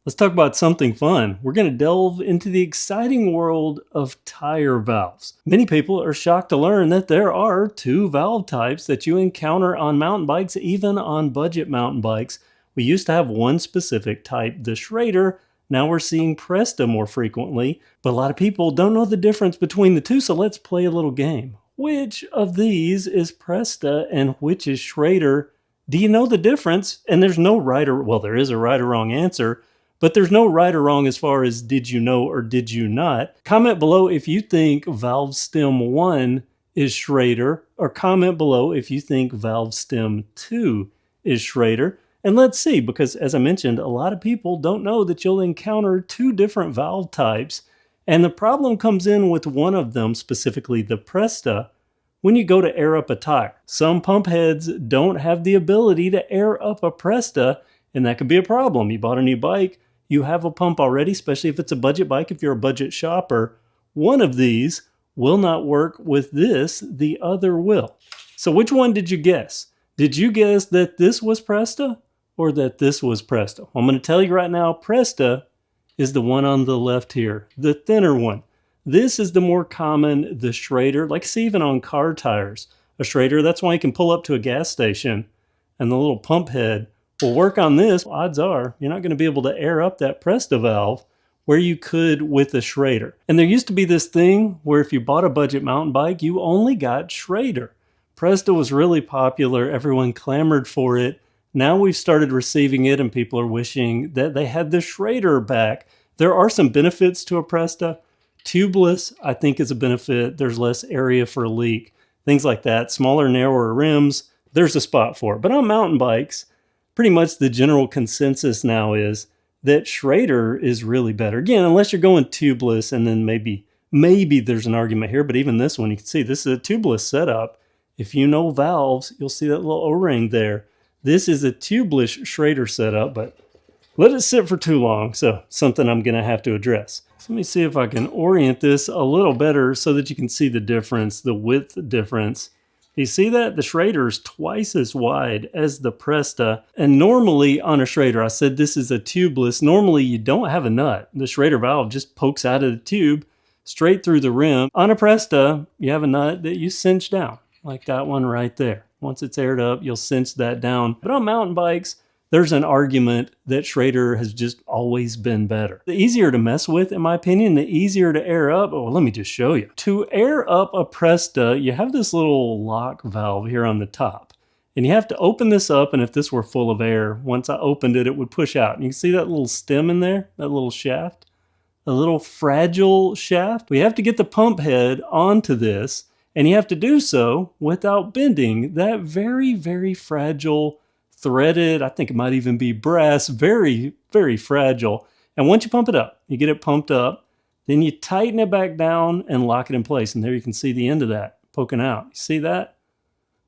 Let's talk about something fun. We're going to delve into the exciting world of tire valves. Many people are shocked to learn that there are two valve types that you encounter on mountain bikes, even on budget mountain bikes. We used to have one specific type, the Schrader. Now we're seeing Presta more frequently, but a lot of people don't know the difference between the two, so let's play a little game. Which of these is Presta and which is Schrader? Do you know the difference? And there's no right or, well, there is a right or wrong answer, but there's no right or wrong as far as did you know or did you not. Comment below if you think valve stem 1 is Schrader, or comment below if you think valve stem 2 is Schrader. And let's see, because as I mentioned, a lot of people don't know that you'll encounter two different valve types. And the problem comes in with one of them, specifically the Presta, when you go to air up a tire. Some pump heads don't have the ability to air up a Presta, and that could be a problem. You bought a new bike, you have a pump already, especially if it's a budget bike, if you're a budget shopper. One of these will not work with this, the other will. So which one did you guess? Did you guess that this was Presta or that this was Presta? Well, I'm going to tell you right now, Presta is the one on the left here, the thinner one. This is the more common, the Schrader, like see even on car tires. A Schrader, that's why you can pull up to a gas station and the little pump head will work on this. Odds are you're not going to be able to air up that Presta valve where you could with a Schrader. And there used to be this thing where if you bought a budget mountain bike, you only got Schrader. Presta was really popular. Everyone clamored for it. Now we've started receiving it and people are wishing that they had the Schrader back. There are some benefits to a Presta. Tubeless, I think, is a benefit. There's less area for a leak. Things like that. Smaller, narrower rims, there's a spot for it. But on mountain bikes, pretty much the general consensus now is that Schrader is really better. Again, unless you're going tubeless, and then maybe there's an argument here, but even this one, you can see this is a tubeless setup. If you know valves, you'll see that little O-ring there. This is a tubeless Schrader setup, but let it sit for too long, so something I'm going to have to address. So let me see if I can orient this a little better so that you can see the difference, the width difference. You see that? The Schrader is twice as wide as the Presta. And normally on a Schrader, I said this is a tubeless. Normally you don't have a nut. The Schrader valve just pokes out of the tube straight through the rim. On a Presta, you have a nut that you cinch down, like that one right there. Once it's aired up, you'll cinch that down. But on mountain bikes, there's an argument that Schrader has just always been better. The easier to mess with, in my opinion, the easier to air up. Oh, let me just show you. To air up a Presta, you have this little lock valve here on the top. And you have to open this up, and if this were full of air, once I opened it, it would push out. And you can see that little stem in there, that little shaft, a little fragile shaft. We have to get the pump head onto this, and you have to do so without bending that very, very fragile threaded, I think it might even be brass, very, very fragile. And once you pump it up, you get it pumped up, then you tighten it back down and lock it in place. And there you can see the end of that poking out. You see that?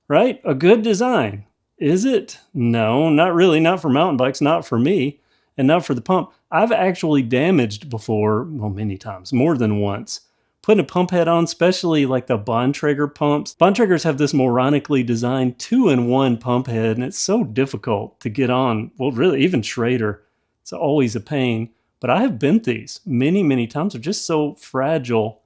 Right? A good design. Is it? No, not really. Not for mountain bikes, not for me, and not for the pump. I've actually damaged before, well, many times, more than once, putting a pump head on, especially like the Bontrager pumps. Bontragers have this moronically designed 2-in-1 pump head, and it's so difficult to get on. Well, really, even Schrader, it's always a pain. But I have bent these many, many times. They're just so fragile.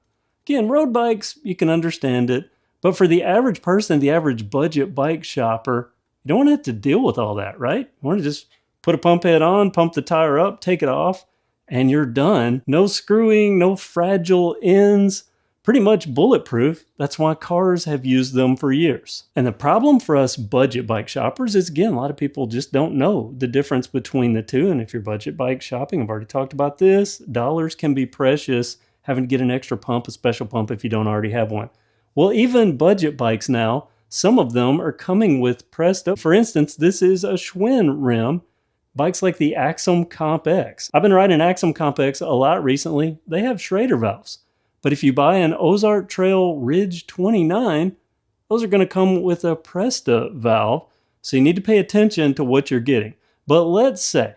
Again, road bikes, you can understand it. But for the average person, the average budget bike shopper, you don't want to have to deal with all that, right? You want to just put a pump head on, pump the tire up, take it off, and you're done. No screwing, no fragile ends, pretty much bulletproof. That's why cars have used them for years. And the problem for us budget bike shoppers is, again, a lot of people just don't know the difference between the two. And if you're budget bike shopping, I've already talked about this, dollars can be precious having to get an extra pump, a special pump if you don't already have one. Well, even budget bikes now, some of them are coming with Presta. For instance, this is a Schwinn rim. Bikes like the Axum Comp X. I've been riding Axum Comp X a lot recently. They have Schrader valves. But if you buy an Ozark Trail Ridge 29, those are going to come with a Presta valve. So you need to pay attention to what you're getting. But let's say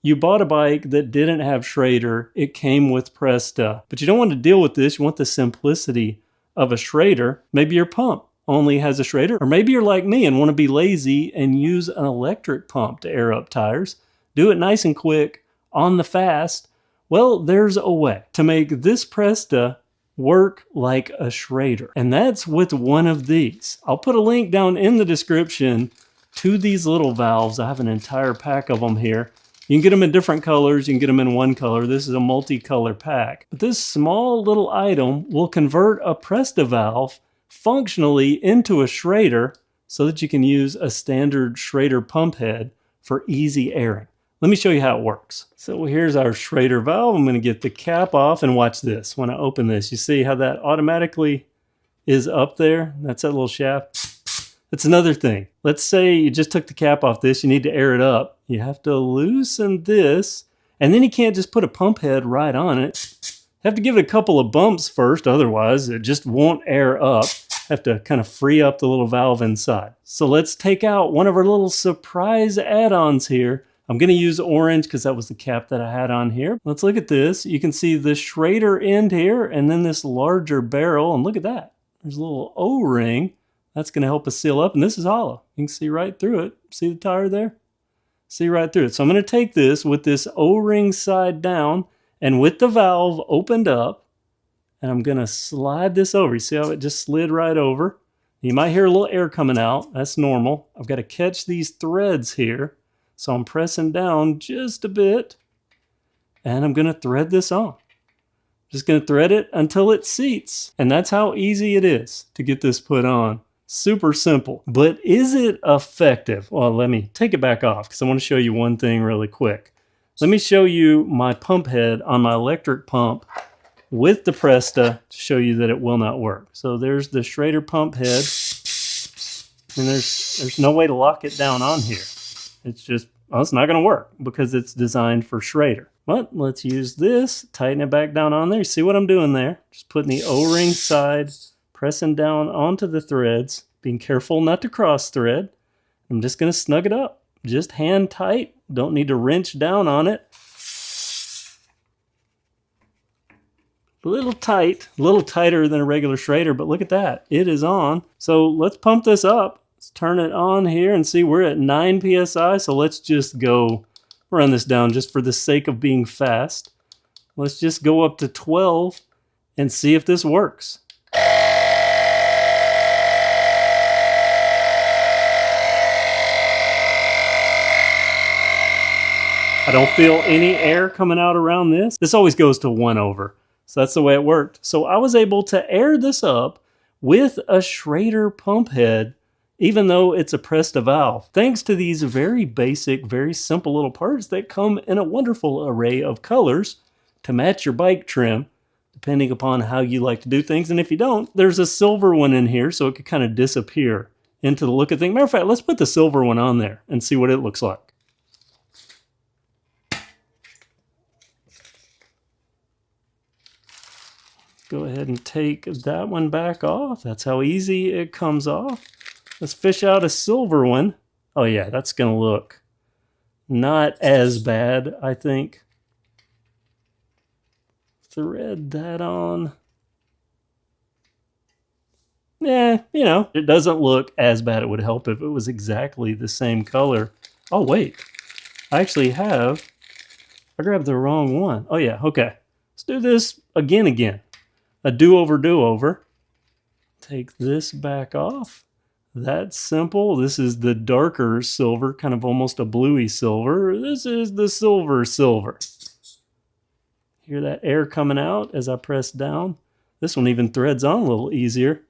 you bought a bike that didn't have Schrader. It came with Presta. But you don't want to deal with this. You want the simplicity of a Schrader. Maybe your pump only has a Schrader, or maybe you're like me and want to be lazy and use an electric pump to air up tires. Do it nice and quick. on the fast, well, there's a way to make this Presta work like a Schrader. And that's with one of these. I'll put a link down in the description to these little valves. I have an entire pack of them here. You can get them in different colors. You can get them in one color. This is a multicolor pack. But this small little item will convert a Presta valve functionally into a Schrader so that you can use a standard Schrader pump head for easy airing. Let me show you how it works. So here's our Schrader valve. I'm going to get the cap off and watch this. When I open this, you see how that automatically is up there? That's that little shaft. That's another thing. Let's say you just took the cap off this. You need to air it up. You have to loosen this, and then you can't just put a pump head right on it. You have to give it a couple of bumps first, otherwise it just won't air up. Have to kind of free up the little valve inside. So let's take out one of our little surprise add-ons here. I'm going to use orange because that was the cap that I had on here. Let's look at this. You can see the Schrader end here and then this larger barrel. And look at that. There's a little O-ring. That's going to help us seal up. And this is hollow. You can see right through it. See the tire there? See right through it. So I'm going to take this with this O-ring side down and with the valve opened up. And I'm going to slide this over. You see how it just slid right over? You might hear a little air coming out. That's normal. I've got to catch these threads here. So I'm pressing down just a bit, and I'm going to thread this on. Just going to thread it until it seats. And that's how easy it is to get this put on. Super simple. But is it effective? Well, let me take it back off because I want to show you one thing really quick. Let me show you my pump head on my electric pump with the Presta to show you that it will not work. So there's the Schrader pump head, and there's no way to lock it down on here. It's just, well, it's not going to work because it's designed for Schrader. But let's use this, tighten it back down on there. See what I'm doing there? Just putting the O-ring side, pressing down onto the threads, being careful not to cross thread. I'm just going to snug it up. Just hand tight. Don't need to wrench down on it. A little tight, a little tighter than a regular Schrader, but look at that. It is on. So let's pump this up. Let's turn it on here and see we're at 9 PSI. So let's just go run this down just for the sake of being fast. Let's just go up to 12 and see if this works. I don't feel any air coming out around this. This always goes to 1 over. So that's the way it worked. So I was able to air this up with a Schrader pump head, even though it's a Presta valve, thanks to these very basic, very simple little parts that come in a wonderful array of colors to match your bike trim, depending upon how you like to do things. And if you don't, there's a silver one in here, so it could kind of disappear into the look of things. Matter of fact, let's put the silver one on there and see what it looks like. Go ahead and take that one back off. That's how easy it comes off. Let's fish out a silver one. Oh yeah, that's going to look not as bad, I think. Thread that on. Yeah, you know, it doesn't look as bad. It would help if it was exactly the same color. Oh wait, I grabbed the wrong one. Oh yeah, okay. Let's do this again. A do-over. Take this back off. That's simple. This is the darker silver, kind of almost a bluey silver. This is the silver. Hear that air coming out as I press down? This one even threads on a little easier.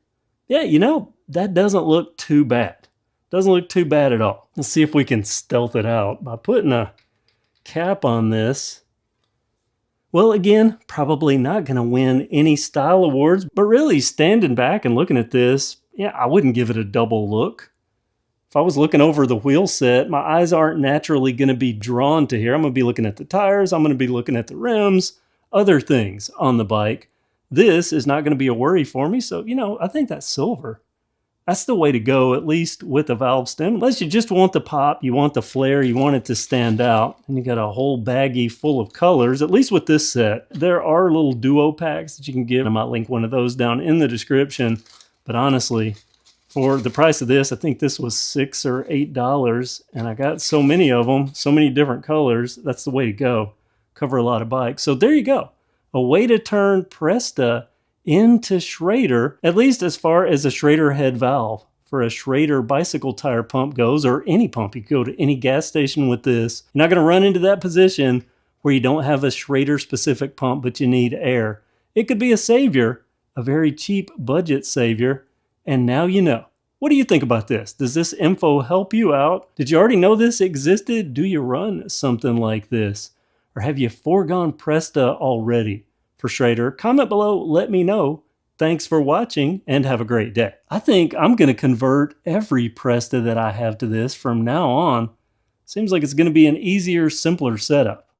Yeah, you know, that doesn't look too bad. Doesn't look too bad at all. Let's see if we can stealth it out by putting a cap on this. Well, again, probably not going to win any style awards, but really standing back and looking at this, yeah, I wouldn't give it a double look. If I was looking over the wheel set, my eyes aren't naturally going to be drawn to here. I'm going to be looking at the tires. I'm going to be looking at the rims, other things on the bike. This is not going to be a worry for me. So, you know, I think that silver, that's the way to go, at least with a valve stem. Unless you just want the pop, you want the flare, you want it to stand out, and you got a whole baggie full of colors, at least with this set. There are little duo packs that you can get. I might link one of those down in the description. But honestly, for the price of this, I think this was $6 or $8, and I got so many of them, so many different colors. That's the way to go. cover a lot of bikes. So there you go. A way to turn Presta into Schrader, at least as far as a Schrader head valve for a Schrader bicycle tire pump goes, or any pump. You can go to any gas station with this. You're not going to run into that position where you don't have a Schrader specific pump, but you need air. It could be a savior, a very cheap budget savior, and now you know. What do you think about this? Does this info help you out? Did you already know this existed? Do you run something like this? Or have you foregone Presta already for Schrader? Comment below, let me know. Thanks for watching and have a great day. I think I'm going to convert every Presta that I have to this from now on. Seems like it's going to be an easier, simpler setup.